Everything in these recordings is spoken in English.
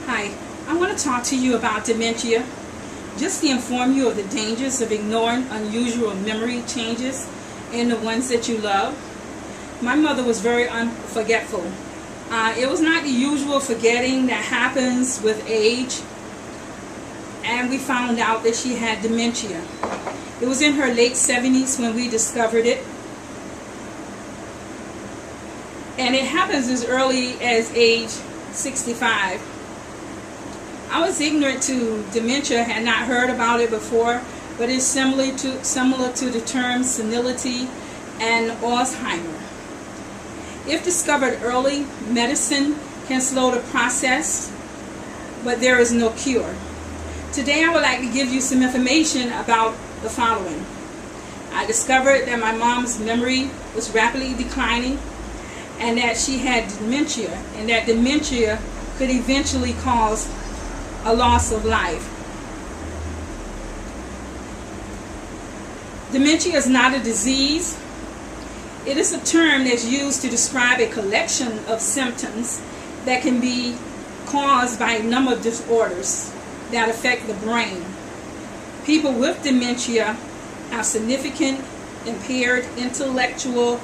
Hi, I want to talk to you about dementia, just to inform you of the dangers of ignoring unusual memory changes in the ones that you love. My mother was very unforgetful. It was not the usual forgetting that happens with age, and we found out that she had dementia. It was in her late 70s when we discovered it, and it happens as early as age 65. I was ignorant to dementia, had not heard about it before, but it's similar to the terms senility and Alzheimer. If discovered early, medicine can slow the process, but there is no cure. Today I would like to give you some information about the following. I discovered that my mom's memory was rapidly declining and that she had dementia, and that dementia could eventually cause a loss of life. Dementia is not a disease. It is a term that's used to describe a collection of symptoms that can be caused by a number of disorders that affect the brain. People with dementia have significant impaired intellectual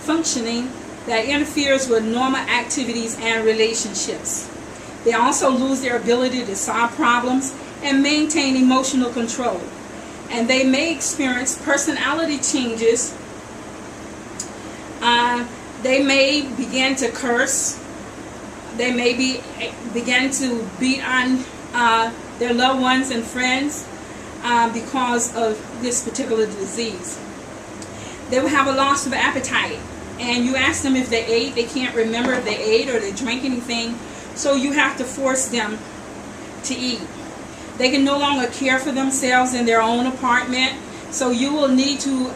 functioning that interferes with normal activities and relationships. They also lose their ability to solve problems and maintain emotional control. And they may experience personality changes. They may begin to curse. They may begin to beat on their loved ones and friends because of this particular disease. They will have a loss of appetite, and you ask them if they ate, they can't remember if they ate or they drank anything, so you have to force them to eat. They can no longer care for themselves in their own apartment, so you will need to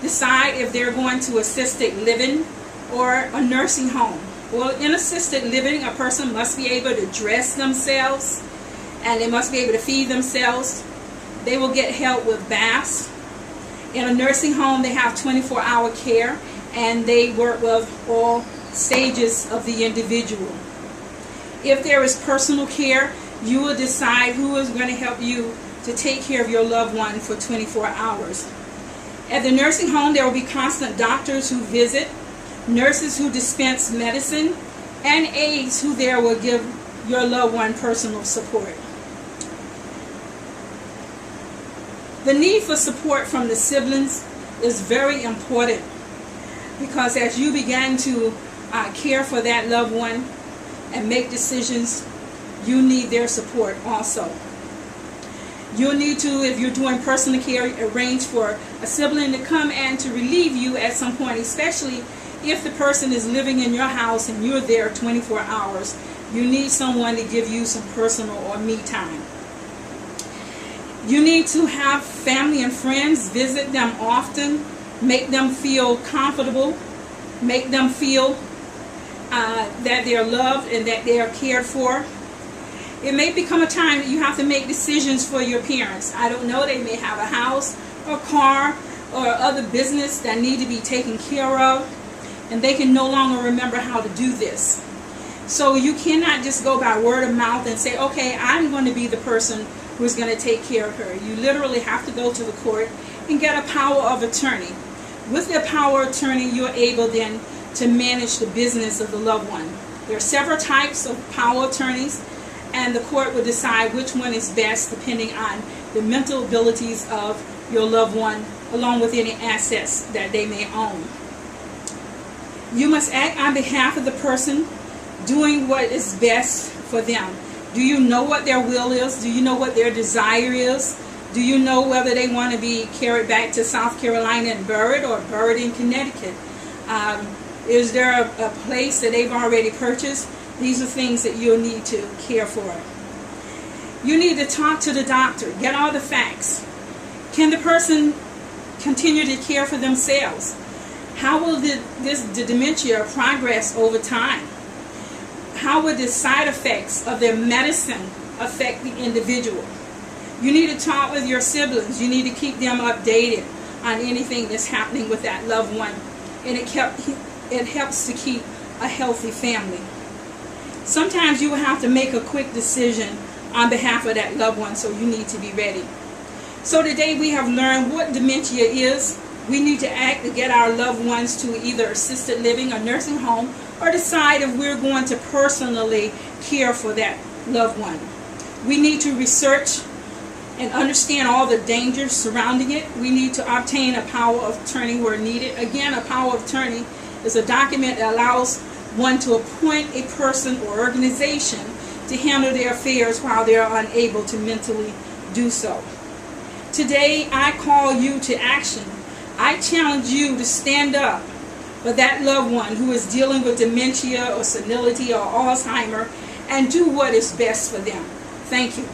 decide if they're going to assisted living or a nursing home. Well, in assisted living, a person must be able to dress themselves and they must be able to feed themselves. They will get help with baths. In a nursing home, they have 24-hour care, and they work with all stages of the individual. If there is personal care, you will decide who is going to help you to take care of your loved one for 24 hours. At the nursing home, there will be constant doctors who visit, nurses who dispense medicine, and aides who there will give your loved one personal support. The need for support from the siblings is very important, because as you begin to care for that loved one and make decisions, you need their support also. You'll need to, if you're doing personal care, arrange for a sibling to come and to relieve you at some point, especially if the person is living in your house and you're there 24 hours. You need someone to give you some personal or me time. You need to have family and friends visit them often, make them feel comfortable, make them feel that they're loved and that they are cared for. It may become a time that you have to make decisions for your parents. I don't know, they may have a house or car or other business that need to be taken care of, and they can no longer remember how to do this. So you cannot just go by word of mouth and say, okay, I'm going to be the person who's going to take care of her. You literally have to go to the court and get a power of attorney. With the power of attorney, you're able then to manage the business of the loved one. There are several types of power attorneys, and the court will decide which one is best depending on the mental abilities of your loved one, along with any assets that they may own. You must act on behalf of the person, doing what is best for them. Do you know what their will is? Do you know what their desire is? Do you know whether they want to be carried back to South Carolina and buried, or buried in Connecticut? Is there a place that they've already purchased? These are things that you'll need to care for. You need to talk to the doctor. Get all the facts. Can the person continue to care for themselves? How will the dementia progress over time? How will the side effects of their medicine affect the individual? You need to talk with your siblings. You need to keep them updated on anything that's happening with that loved one, and it helps to keep a healthy family. Sometimes you will have to make a quick decision on behalf of that loved one, so you need to be ready. So today we have learned what dementia is. We need to act to get our loved ones to either assisted living or nursing home, or decide if we're going to personally care for that loved one. We need to research and understand all the dangers surrounding it. We need to obtain a power of attorney where needed. Again, a power of attorney is a document that allows one to appoint a person or organization to handle their affairs while they are unable to mentally do so. Today, I call you to action. I challenge you to stand up for that loved one who is dealing with dementia or senility or Alzheimer, and do what is best for them. Thank you.